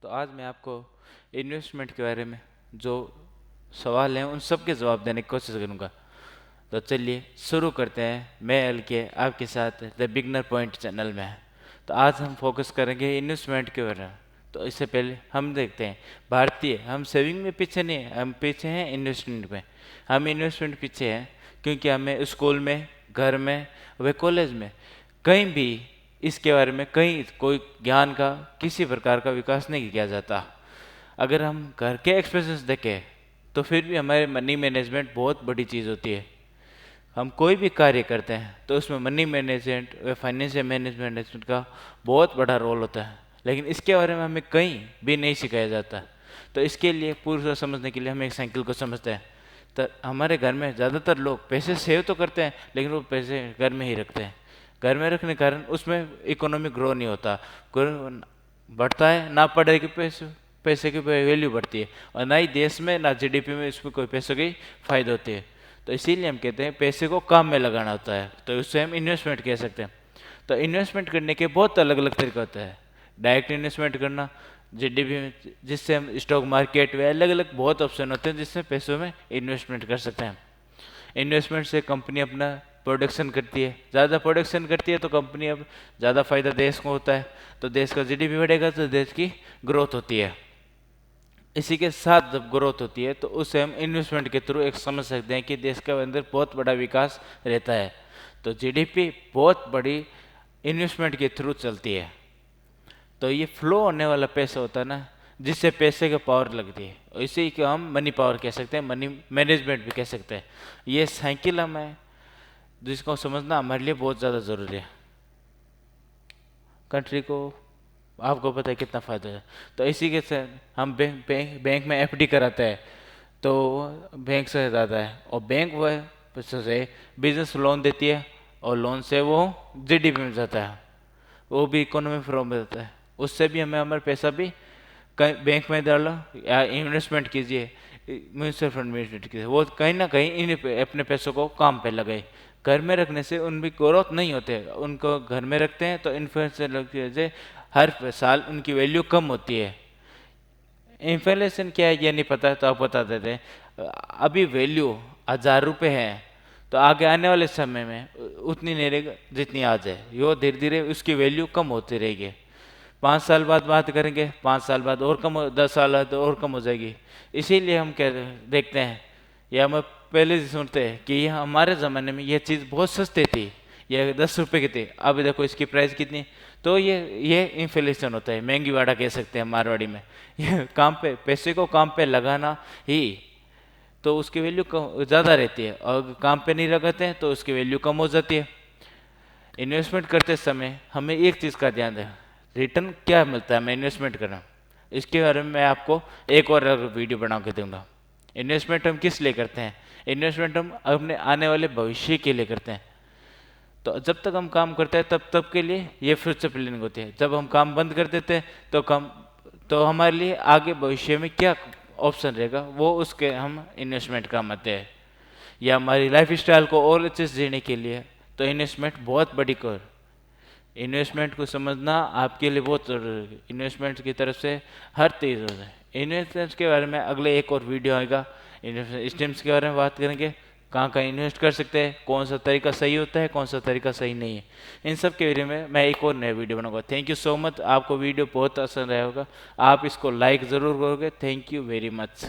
तो आज मैं आपको इन्वेस्टमेंट के बारे में जो सवाल हैं उन सब के जवाब देने की कोशिश करूंगा। तो चलिए शुरू करते हैं। मैं एल के आपके साथ द बिगनर पॉइंट चैनल में है। तो आज हम फोकस करेंगे इन्वेस्टमेंट के बारे में। तो इससे पहले हम देखते हैं भारतीय हम सेविंग में पीछे नहीं हैं, हम पीछे हैं इन्वेस्टमेंट में। हम इन्वेस्टमेंट पीछे हैं क्योंकि हमें स्कूल में, घर में, व कॉलेज में कहीं भी इसके बारे में कहीं कोई ज्ञान का किसी प्रकार का विकास नहीं किया जाता। अगर हम घर के एक्सपेंसेस देखें तो फिर भी हमारे मनी मैनेजमेंट बहुत बड़ी चीज़ होती है। हम कोई भी कार्य करते हैं तो उसमें मनी मैनेजमेंट व फाइनेंशियल मैनेजमेंट का बहुत बड़ा रोल होता है, लेकिन इसके बारे में हमें कहीं भी नहीं सिखाया जाता। तो इसके लिए पूरा समझने के लिए हम एक साइकिल को समझते हैं। तो हमारे घर में ज़्यादातर लोग पैसे सेव तो करते हैं लेकिन वो पैसे घर में ही रखते हैं। घर में रखने के कारण उसमें इकोनॉमिक ग्रो नहीं होता, ग्रो बढ़ता है ना, पड़े के पैसे पैसे की वैल्यू बढ़ती है, और ना ही देश में ना जीडीपी में इसमें कोई पैसों की फायदा होती है। तो इसीलिए हम कहते हैं पैसे को काम में लगाना होता है, तो उससे हम इन्वेस्टमेंट कह सकते हैं। तो इन्वेस्टमेंट करने के बहुत अलग अलग तरीके होते हैं। डायरेक्ट इन्वेस्टमेंट करना जीडीपी में, जिससे हम स्टॉक मार्केट में अलग अलग बहुत ऑप्शन होते हैं जिससे पैसों में इन्वेस्टमेंट कर सकते हैं। इन्वेस्टमेंट से कंपनी अपना प्रोडक्शन करती है, ज़्यादा प्रोडक्शन करती है तो कंपनी अब ज़्यादा फायदा देश को होता है, तो देश का जीडीपी बढ़ेगा तो देश की ग्रोथ होती है। इसी के साथ जब ग्रोथ होती है तो उसे हम इन्वेस्टमेंट के थ्रू एक समझ सकते हैं कि देश के अंदर बहुत बड़ा विकास रहता है। तो जीडीपी बहुत बड़ी इन्वेस्टमेंट के थ्रू चलती है। तो ये फ्लो होने वाला पैसा होता है ना, जिससे पैसे की पावर लगती है, और इसी को हम मनी पावर कह सकते हैं, मनी मैनेजमेंट भी कह सकते हैं। ये साइकिल हमें जिसको समझना हमारे लिए बहुत ज़्यादा ज़रूरी है। कंट्री को आपको पता है कितना फ़ायदा है। तो इसी के से हम बैंक में एफडी कराते हैं तो बैंक से ज़्यादा है, और बैंक वह पैसे से बिजनेस लोन देती है, और लोन से वो जीडीपी में जाता है, वो भी इकोनॉमी फ्लो में जाता है। उससे भी हमें हमारा पैसा भी कहीं बैंक में डालो या इन्वेस्टमेंट कीजिए, म्यूचुअल फंड में इन्वेस्ट कीजिए, वो कहीं ना कहीं अपने पैसों को काम पे लगाए। घर में रखने से उनकी ग्रोथ नहीं होते, उनको घर में रखते हैं तो इन्फ्लेशन की वजह से हर साल उनकी वैल्यू कम होती है। इन्फ्लेशन क्या है ये नहीं पता है तो आप बता देते हैं। अभी वैल्यू 1,000 रुपये है तो आगे आने वाले समय में उतनी नहीं रहेगी जितनी आज है, यो धीरे धीरे उसकी वैल्यू कम होती रहेगी। 5 साल बाद बात करेंगे, 5 साल बाद और कम 10 साल बाद और कम हो जाएगी। इसीलिए हम देखते हैं या हम पहले से सुनते हैं कि ये हमारे ज़माने में ये चीज़ बहुत सस्ती थी, ये 10 रुपये की थी, अब देखो इसकी प्राइस कितनी। तो ये इन्फ्लेशन होता है, महंगी वाड़ा कह सकते हैं मारवाड़ी में। ये काम पे पैसे को काम पे लगाना ही, तो उसकी वैल्यू कम ज़्यादा रहती है, और काम पे नहीं लगाते हैं तो उसकी वैल्यू कम हो जाती है। इन्वेस्टमेंट करते समय हमें एक चीज़ का ध्यान दें, रिटर्न क्या मिलता है हमें इन्वेस्टमेंट करना। इसके बारे में मैं आपको एक और वीडियो बना के दूंगा। इन्वेस्टमेंट हम किस लिए करते हैं? इन्वेस्टमेंट हम अपने आने वाले भविष्य के लिए करते हैं। तो जब तक हम काम करते हैं तब तब के लिए ये फ्यूचर प्लानिंग होती है। जब हम काम बंद कर देते हैं तो हमारे लिए आगे भविष्य में क्या ऑप्शन रहेगा वो उसके हम इन्वेस्टमेंट काम आते हैं। या हमारी लाइफ स्टाइल को और अच्छे से जीने के लिए तो इन्वेस्टमेंट बहुत बड़ी कर। इन्वेस्टमेंट को समझना आपके लिए बहुत ज़रूरी है। इन्वेस्टमेंट की तरफ से हर चीज़ होता है। इन्वेस्टमेंट के बारे में अगले एक और वीडियो आएगा, स्टेम्स के बारे में बात करेंगे, कहाँ कहाँ इन्वेस्ट कर सकते हैं, कौन सा तरीका सही होता है, कौन सा तरीका सही नहीं है। इन सब के बारे में मैं एक और नया वीडियो बनाऊंगा। Thank you so much. आपको वीडियो बहुत पसंद आया होगा, आप इसको लाइक ज़रूर करोगे। Thank you very much.